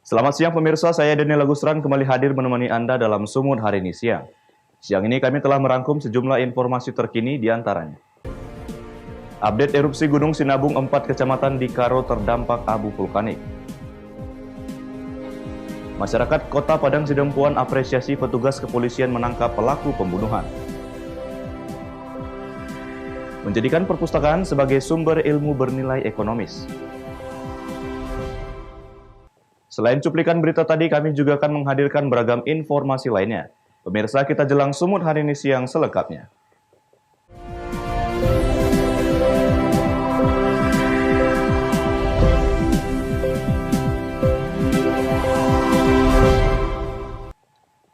Selamat siang pemirsa, saya Daniel Agusran kembali hadir menemani Anda dalam Sumut hari ini siang. Siang ini kami telah merangkum sejumlah informasi terkini di antaranya. Update erupsi Gunung Sinabung 4 kecamatan di Karo terdampak abu vulkanik. Masyarakat Kota Padang Sidempuan apresiasi petugas kepolisian menangkap pelaku pembunuhan. Menjadikan perpustakaan sebagai sumber ilmu bernilai ekonomis. Selain cuplikan berita tadi, kami juga akan menghadirkan beragam informasi lainnya. Pemirsa, kita jelang Sumut hari ini siang selengkapnya.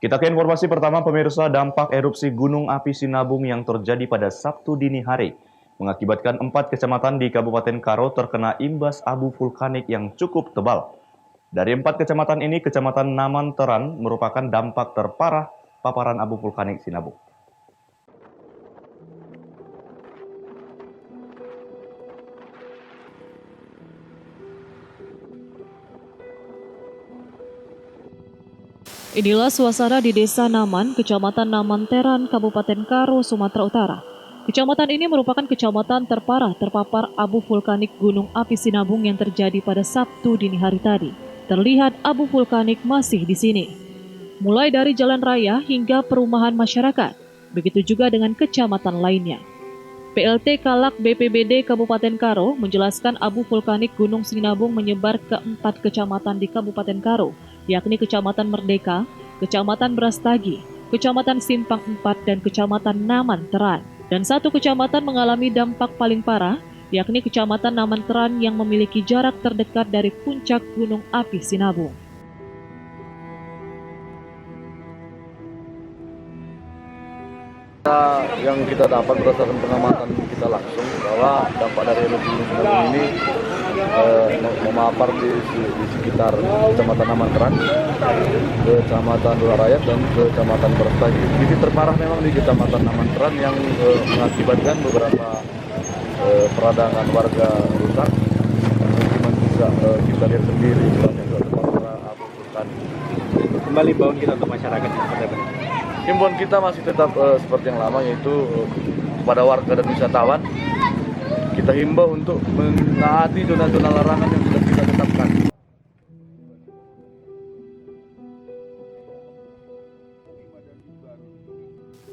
Kita ke informasi pertama, pemirsa. Dampak erupsi Gunung Api Sinabung yang terjadi pada Sabtu dini hari mengakibatkan 4 kecamatan di Kabupaten Karo terkena imbas abu vulkanik yang cukup tebal. Dari 4 kecamatan ini, Kecamatan Naman Teran merupakan dampak terparah paparan abu vulkanik Sinabung. Inilah suasana di Desa Naman, Kecamatan Naman Teran, Kabupaten Karo, Sumatera Utara. Kecamatan ini merupakan kecamatan terparah terpapar abu vulkanik Gunung Api Sinabung yang terjadi pada Sabtu dini hari tadi. Terlihat abu vulkanik masih di sini. Mulai dari jalan raya hingga perumahan masyarakat, begitu juga dengan kecamatan lainnya. PLT Kalak BPBD Kabupaten Karo menjelaskan abu vulkanik Gunung Sinabung menyebar ke 4 kecamatan di Kabupaten Karo, yakni Kecamatan Merdeka, Kecamatan Brastagi, Kecamatan Simpang 4, dan Kecamatan Naman Teran. Dan 1 kecamatan mengalami dampak paling parah, yakni Kecamatan Naman Teran yang memiliki jarak terdekat dari puncak Gunung Api Sinabung. Yang kita dapat berdasarkan pengamatan kita langsung bahwa dampak dari erupsi Gunung Sinabung ini memapar di sekitar Kecamatan Naman Teran, Kecamatan Dularayat, dan Kecamatan Brastagi. Titik terparah memang di Kecamatan Naman Teran yang mengakibatkan beberapa peradangan warga rusak. Cuma bisa kita lihat sendiri banyak terpapar abu vulkanik. Kembali bauan kita untuk masyarakat yang ada. Himbauan kita masih tetap seperti yang lama, yaitu kepada warga dan wisatawan kita himbau untuk menaati zona-zona larangan yang sudah kita tetapkan.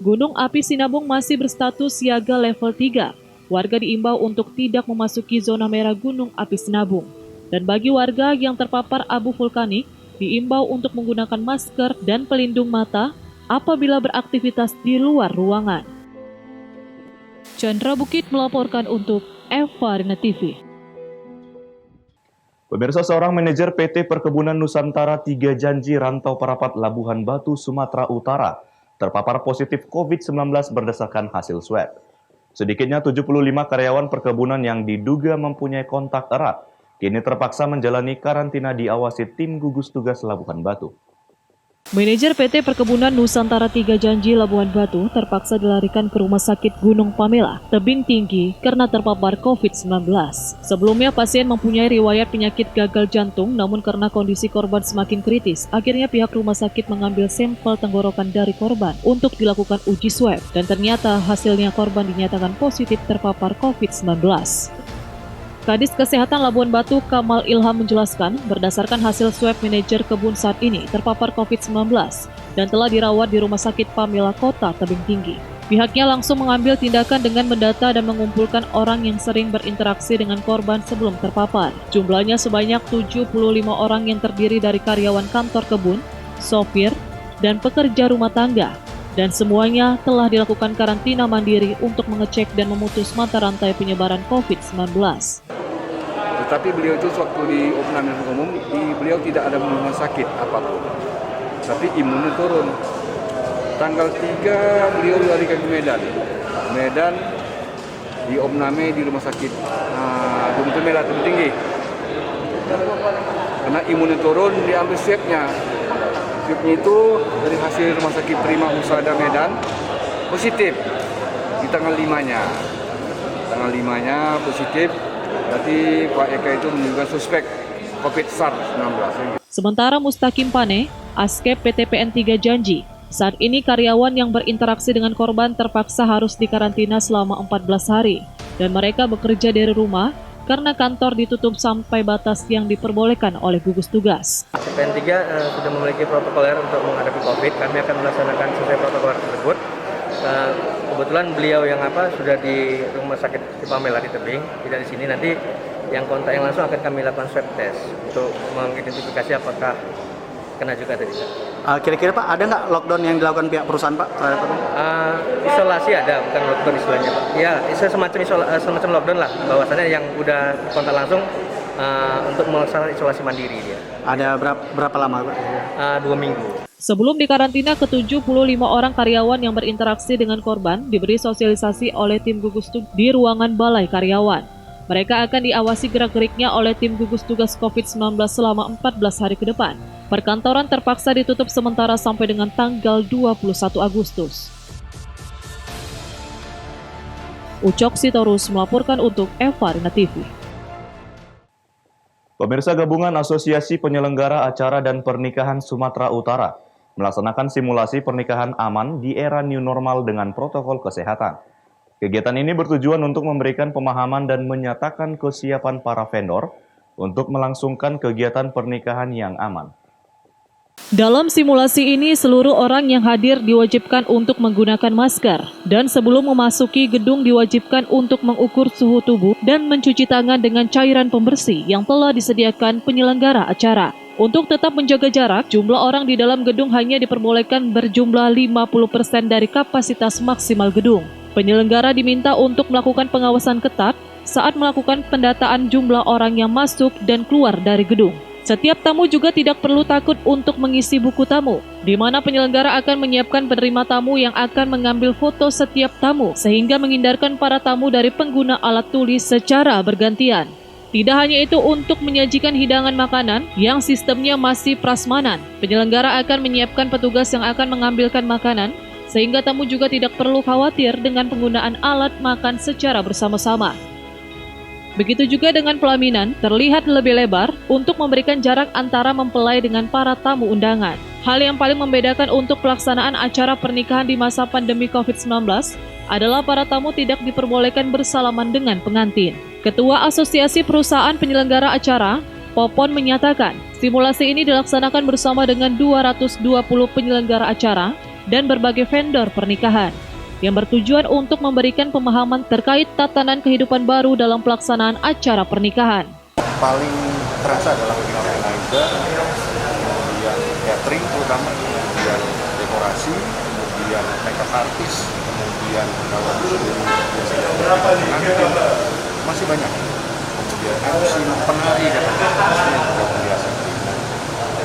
Gunung Api Sinabung masih berstatus siaga level 3. Warga diimbau untuk tidak memasuki zona merah Gunung Api Sinabung. Dan bagi warga yang terpapar abu vulkanik, diimbau untuk menggunakan masker dan pelindung mata apabila beraktivitas di luar ruangan. Chandra Bukit melaporkan untuk Eva Rina TV. Pemirsa, seorang manajer PT Perkebunan Nusantara 3 Janji Rantau Parapat Labuhan Batu, Sumatera Utara terpapar positif COVID-19 berdasarkan hasil swab. Sedikitnya 75 karyawan perkebunan yang diduga mempunyai kontak erat kini terpaksa menjalani karantina diawasi tim gugus tugas Labuhan Batu. Manajer PT Perkebunan Nusantara 3 Janji Labuhan Batu terpaksa dilarikan ke Rumah Sakit Gunung Pamela, Tebing Tinggi karena terpapar COVID-19. Sebelumnya pasien mempunyai riwayat penyakit gagal jantung, namun karena kondisi korban semakin kritis, akhirnya pihak rumah sakit mengambil sampel tenggorokan dari korban untuk dilakukan uji swab, dan ternyata hasilnya korban dinyatakan positif terpapar COVID-19. Kadis Kesehatan Labuhan Batu Kamal Ilham menjelaskan, berdasarkan hasil swab manajer kebun saat ini terpapar COVID-19 dan telah dirawat di Rumah Sakit Pamela Kota Tebing Tinggi. Pihaknya langsung mengambil tindakan dengan mendata dan mengumpulkan orang yang sering berinteraksi dengan korban sebelum terpapar. Jumlahnya sebanyak 75 orang yang terdiri dari karyawan kantor kebun, sopir, dan pekerja rumah tangga. Dan semuanya telah dilakukan karantina mandiri untuk mengecek dan memutus mata rantai penyebaran COVID-19. Tetapi beliau itu waktu di opname umum, beliau tidak ada rumah sakit apapun. Tapi imunnya turun. Tanggal 3 beliau dilarikan ke Medan. Medan di opname di rumah sakit Gunung Pamela Tebing Tinggi. Karena imunnya turun, diambil swabnya. Swabnya itu dari hasil rumah sakit Prima Husada Medan positif di tanggal 5-nya. Tanggal 5-nya positif, berarti Pak Eka itu menunjukkan suspek COVID SARS-19. Sementara Mustaqim Pane, Askep PTPN 3 janji, saat ini karyawan yang berinteraksi dengan korban terpaksa harus dikarantina selama 14 hari dan mereka bekerja dari rumah karena kantor ditutup sampai batas yang diperbolehkan oleh gugus tugas. PTPN 3 sudah memiliki protokoler untuk menghadapi COVID. Kami akan melaksanakan sesuai protokoler tersebut. Kebetulan beliau yang sudah di rumah sakit Pamela di Tebing, tidak di sini. Nanti yang kontak yang langsung akan kami lakukan swab test untuk mengidentifikasi apakah kena juga atau tidak. Kira-kira Pak, ada nggak lockdown yang dilakukan pihak perusahaan Pak terhadap Pak? Isolasi ada, bukan lockdown istilahnya Pak. Ya, semacam lockdown lah. Bahwasannya yang udah kontak langsung untuk melaksanakan isolasi mandiri dia. Ada berapa lama Pak? 2 minggu. Sebelum dikarantina, ke-75 orang karyawan yang berinteraksi dengan korban diberi sosialisasi oleh tim gugus tugas di ruangan balai karyawan. Mereka akan diawasi gerak-geriknya oleh tim gugus tugas COVID-19 selama 14 hari ke depan. Perkantoran terpaksa ditutup sementara sampai dengan tanggal 21 Agustus. Ucok Sitorus melaporkan untuk Eva Rina TV. Pemirsa gabungan Asosiasi Penyelenggara Acara dan Pernikahan Sumatera Utara melaksanakan simulasi pernikahan aman di era new normal dengan protokol kesehatan. Kegiatan ini bertujuan untuk memberikan pemahaman dan menyatakan kesiapan para vendor untuk melangsungkan kegiatan pernikahan yang aman. Dalam simulasi ini, seluruh orang yang hadir diwajibkan untuk menggunakan masker dan sebelum memasuki gedung diwajibkan untuk mengukur suhu tubuh dan mencuci tangan dengan cairan pembersih yang telah disediakan penyelenggara acara. Untuk tetap menjaga jarak, jumlah orang di dalam gedung hanya diperbolehkan berjumlah 50% dari kapasitas maksimal gedung. Penyelenggara diminta untuk melakukan pengawasan ketat saat melakukan pendataan jumlah orang yang masuk dan keluar dari gedung. Setiap tamu juga tidak perlu takut untuk mengisi buku tamu, di mana penyelenggara akan menyiapkan penerima tamu yang akan mengambil foto setiap tamu, sehingga menghindarkan para tamu dari pengguna alat tulis secara bergantian. Tidak hanya itu, untuk menyajikan hidangan makanan yang sistemnya masih prasmanan, penyelenggara akan menyiapkan petugas yang akan mengambilkan makanan, sehingga tamu juga tidak perlu khawatir dengan penggunaan alat makan secara bersama-sama. Begitu juga dengan pelaminan, terlihat lebih lebar untuk memberikan jarak antara mempelai dengan para tamu undangan. Hal yang paling membedakan untuk pelaksanaan acara pernikahan di masa pandemi COVID-19 adalah para tamu tidak diperbolehkan bersalaman dengan pengantin. Ketua Asosiasi Perusahaan Penyelenggara Acara, Popon, menyatakan simulasi ini dilaksanakan bersama dengan 220 penyelenggara acara dan berbagai vendor pernikahan yang bertujuan untuk memberikan pemahaman terkait tatanan kehidupan baru dalam pelaksanaan acara pernikahan. Paling terasa adalah organizer, kemudian catering terutama, kemudian dekorasi, kemudian makeup artist, kemudian kalau biasanya masih banyak. Kemudian MC penari dan yang juga biasa.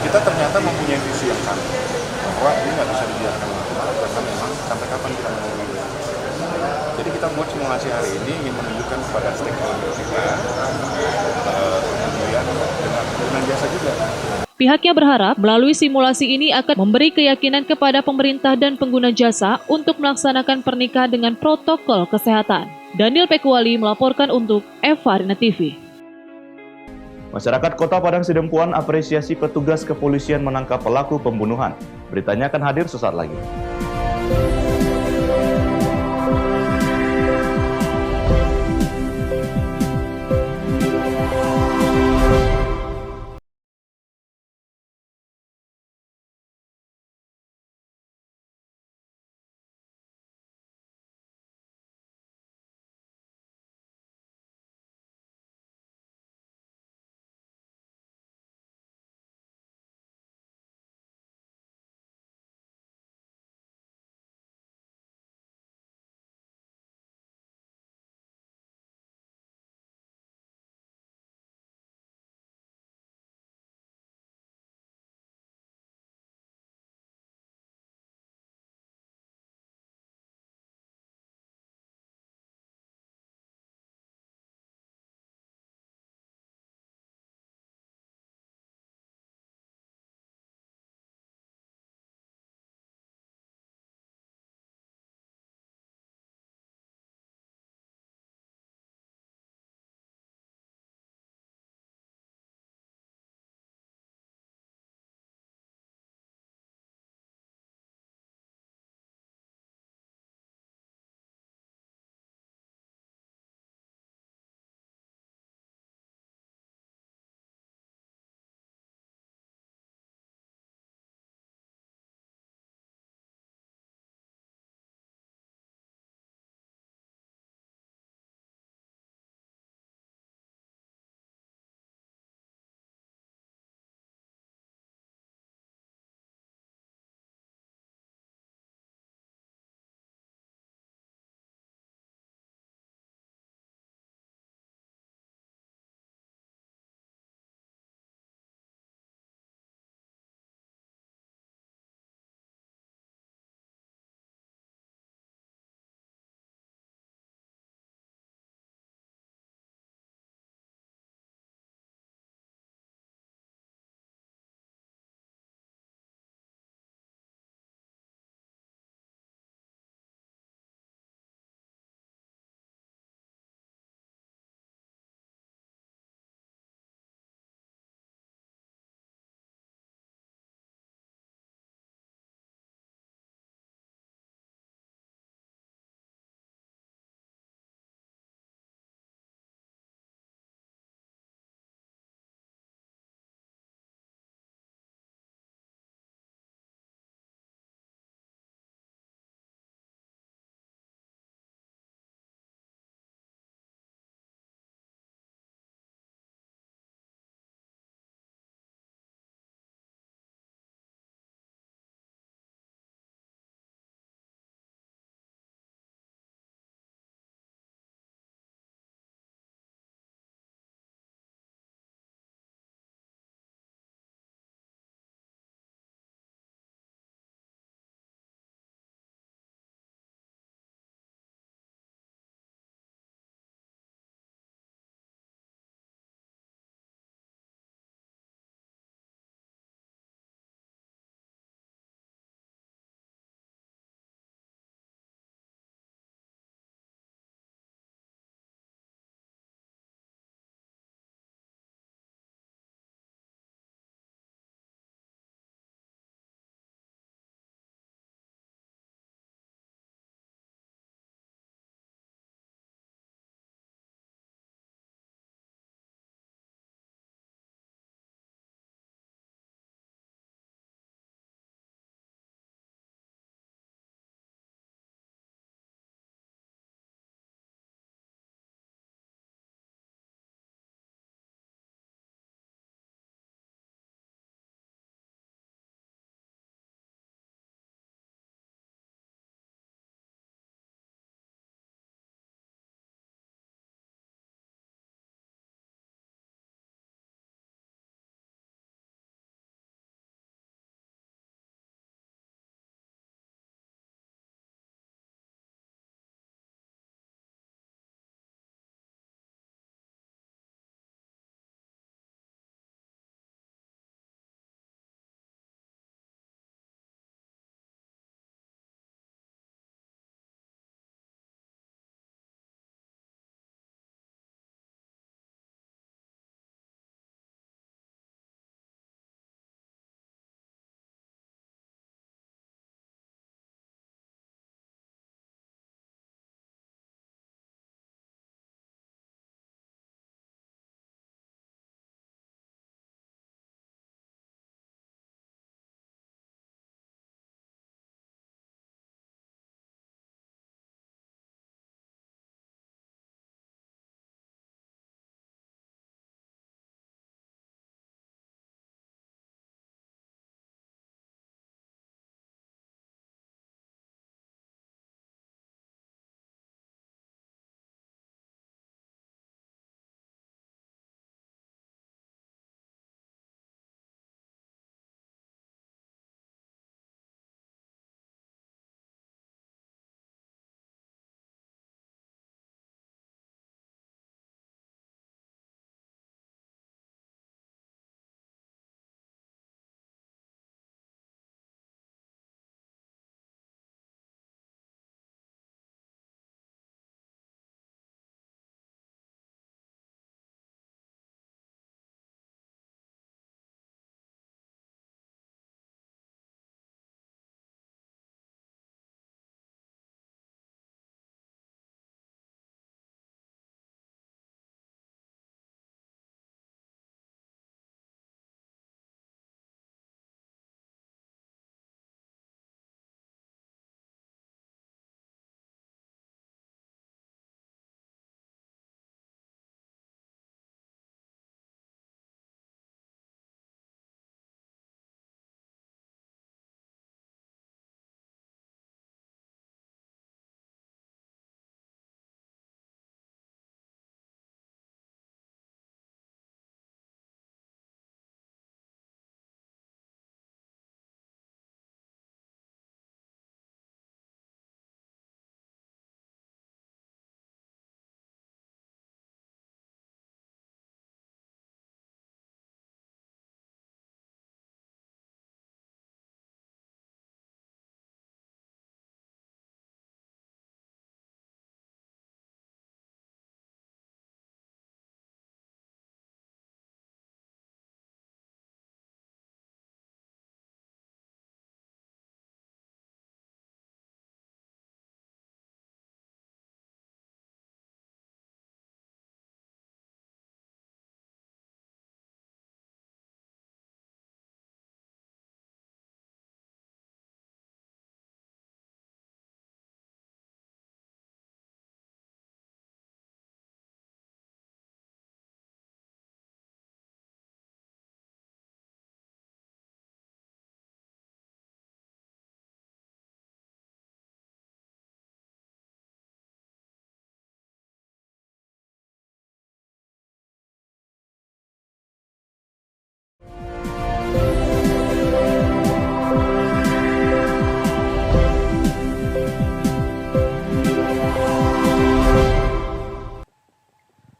Kita ternyata mempunyai visi yang sama, bahwa ini nggak bisa dibiarkan lama karena memang sampai kapan kita menunggu. Jadi kita buat simulasi hari ini ingin menunjukkan kepada stakeholder kita, kemudian dengan jasa juga. Pihaknya berharap melalui simulasi ini akan memberi keyakinan kepada pemerintah dan pengguna jasa untuk melaksanakan pernikahan dengan protokol kesehatan. Daniel Pekuali melaporkan untuk Eva Rina TV. Masyarakat Kota Padang Sidempuan apresiasi petugas kepolisian menangkap pelaku pembunuhan. Beritanya akan hadir sesaat lagi.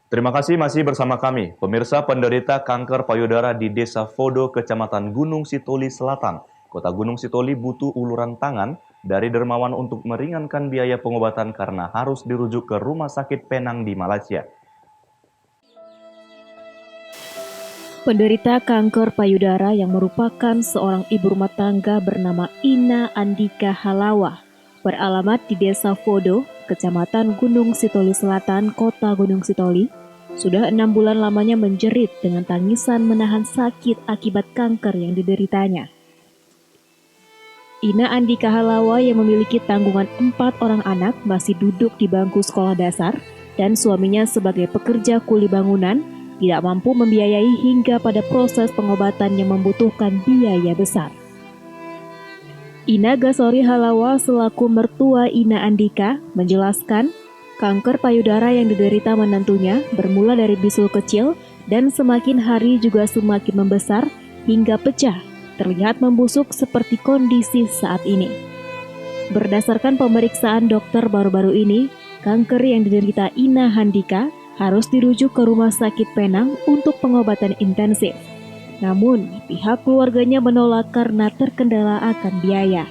Terima kasih masih bersama kami. Pemirsa, penderita kanker payudara di Desa Fodo, Kecamatan Gunung Sitoli Selatan, Kota Gunung Sitoli butuh uluran tangan dari dermawan untuk meringankan biaya pengobatan karena harus dirujuk ke Rumah Sakit Penang di Malaysia. Penderita kanker payudara yang merupakan seorang ibu rumah tangga bernama Ina Andika Halawa, beralamat di Desa Fodo, Kecamatan Gunung Sitoli Selatan, Kota Gunung Sitoli, sudah 6 bulan lamanya menjerit dengan tangisan menahan sakit akibat kanker yang dideritanya. Ina Andika Halawa yang memiliki tanggungan 4 orang anak masih duduk di bangku sekolah dasar dan suaminya sebagai pekerja kuli bangunan tidak mampu membiayai hingga pada proses pengobatan yang membutuhkan biaya besar. Ina Gasori Halawa selaku mertua Ina Andika menjelaskan kanker payudara yang diderita menantunya bermula dari bisul kecil dan semakin hari juga semakin membesar hingga pecah, terlihat membusuk seperti kondisi saat ini. Berdasarkan pemeriksaan dokter baru-baru ini, kanker yang diderita Ina Andika harus dirujuk ke Rumah Sakit Penang untuk pengobatan intensif. Namun, pihak keluarganya menolak karena terkendala akan biaya.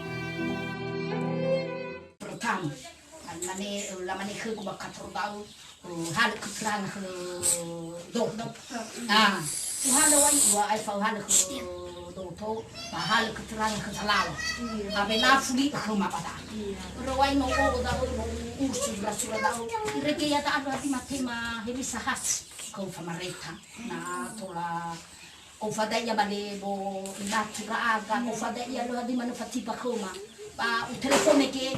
Kau fadanya balik bo natura aga kau fadanya lo di mana fatipa koma ba telepon ke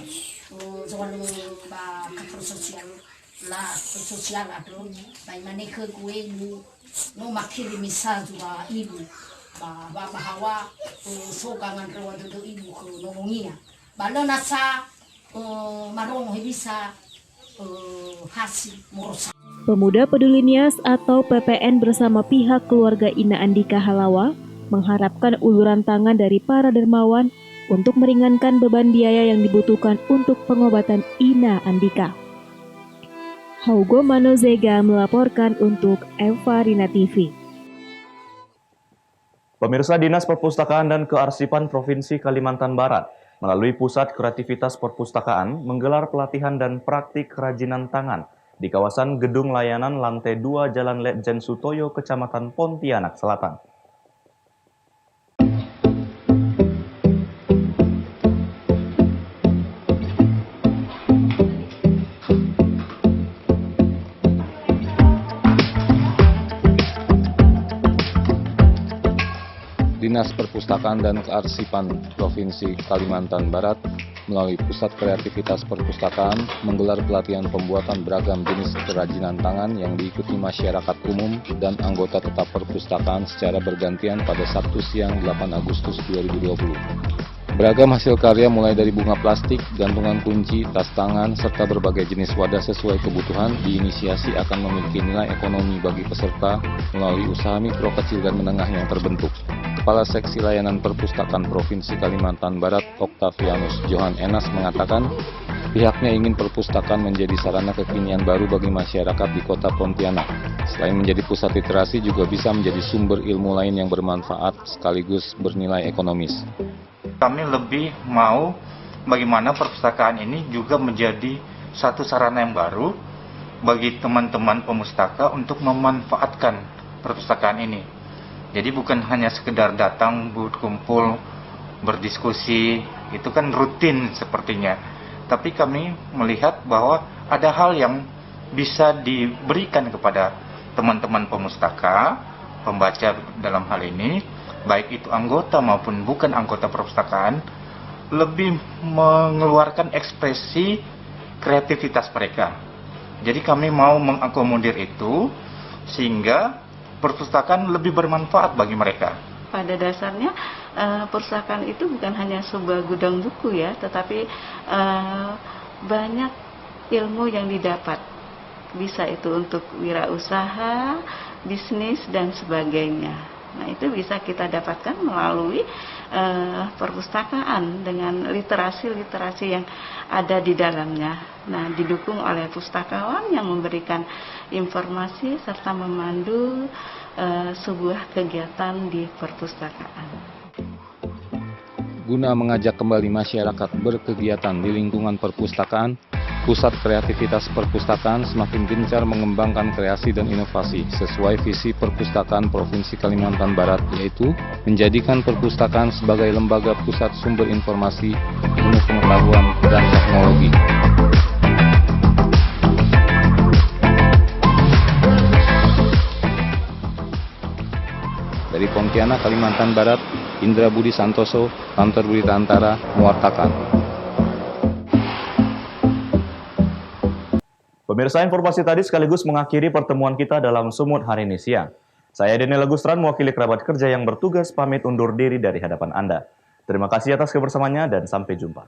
soalu ba kantor sosial atau ba mana ke gue no makiri misal juga ibu ba bahawa sogangan rawa do ibu ke nongia ba lo nasa marong bisa hasil morosa. Pemuda Peduli Nias atau PPN bersama pihak keluarga Ina Andika Halawa mengharapkan uluran tangan dari para dermawan untuk meringankan beban biaya yang dibutuhkan untuk pengobatan Ina Andika. Haugo Manozega melaporkan untuk Eva Rina TV. Pemirsa, Dinas Perpustakaan dan Kearsipan Provinsi Kalimantan Barat melalui Pusat Kreativitas Perpustakaan menggelar pelatihan dan praktik kerajinan tangan di kawasan Gedung Layanan Lantai 2 Jalan Letjen Sutoyo, Kecamatan Pontianak Selatan. Dinas Perpustakaan dan Kearsipan Provinsi Kalimantan Barat melalui Pusat Kreativitas Perpustakaan menggelar pelatihan pembuatan beragam jenis kerajinan tangan yang diikuti masyarakat umum dan anggota tetap perpustakaan secara bergantian pada Sabtu siang 8 Agustus 2020. Beragam hasil karya mulai dari bunga plastik, gantungan kunci, tas tangan, serta berbagai jenis wadah sesuai kebutuhan diinisiasi akan memiliki nilai ekonomi bagi peserta melalui usaha mikro, kecil, dan menengah yang terbentuk. Kepala Seksi Layanan Perpustakaan Provinsi Kalimantan Barat, Octavianus Johan Enas mengatakan, pihaknya ingin perpustakaan menjadi sarana kekinian baru bagi masyarakat di Kota Pontianak. Selain menjadi pusat literasi, juga bisa menjadi sumber ilmu lain yang bermanfaat sekaligus bernilai ekonomis. Kami lebih mau bagaimana perpustakaan ini juga menjadi satu sarana yang baru bagi teman-teman pemustaka untuk memanfaatkan perpustakaan ini. Jadi bukan hanya sekedar datang, berkumpul, berdiskusi, itu kan rutin sepertinya. Tapi kami melihat bahwa ada hal yang bisa diberikan kepada teman-teman pemustaka, pembaca dalam hal ini, baik itu anggota maupun bukan anggota perpustakaan, lebih mengeluarkan ekspresi kreativitas mereka. Jadi kami mau mengakomodir itu sehingga perpustakaan lebih bermanfaat bagi mereka. Pada dasarnya perpustakaan itu bukan hanya sebuah gudang buku ya, tetapi banyak ilmu yang didapat. Bisa itu untuk wirausaha, bisnis dan sebagainya. Nah, itu bisa kita dapatkan melalui perpustakaan dengan literasi-literasi yang ada di dalamnya. Nah, didukung oleh pustakawan yang memberikan informasi serta memandu sebuah kegiatan di perpustakaan. Guna mengajak kembali masyarakat berkegiatan di lingkungan perpustakaan, Pusat Kreativitas Perpustakaan semakin gencar mengembangkan kreasi dan inovasi sesuai visi Perpustakaan Provinsi Kalimantan Barat, yaitu menjadikan perpustakaan sebagai lembaga pusat sumber informasi, ilmu pengetahuan, dan teknologi. Dari Pontianak, Kalimantan Barat, Indra Budi Santoso, Kantor Berita Antara, mewartakan. Pemirsa, informasi tadi sekaligus mengakhiri pertemuan kita dalam Sumut hari ini siang. Saya Daniel Agustran, mewakili kerabat kerja yang bertugas pamit undur diri dari hadapan Anda. Terima kasih atas kebersamaannya dan sampai jumpa.